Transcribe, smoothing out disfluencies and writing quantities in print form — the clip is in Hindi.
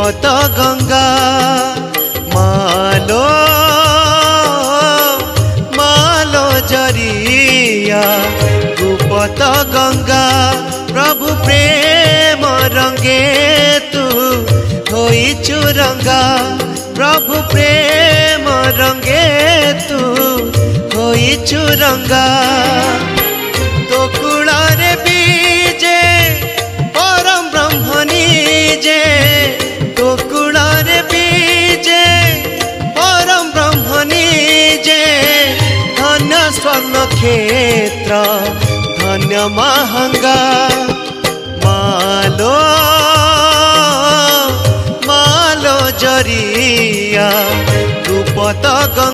रूपत गंगा मालो मालो जरिया रूपत गंगा प्रभु प्रेम रंगे तू होई चुरंगा प्रभु प्रेम रंगे तू होई चुरंगा तो कुलारे बीजे परम ब्रह्मनी जे तो कुलारे बीजे परम ब्रह्मनी जे धन्य स्वर्ण क्षेत्र धन्य महंगा मालो मालो जरिया रूपत गंगा।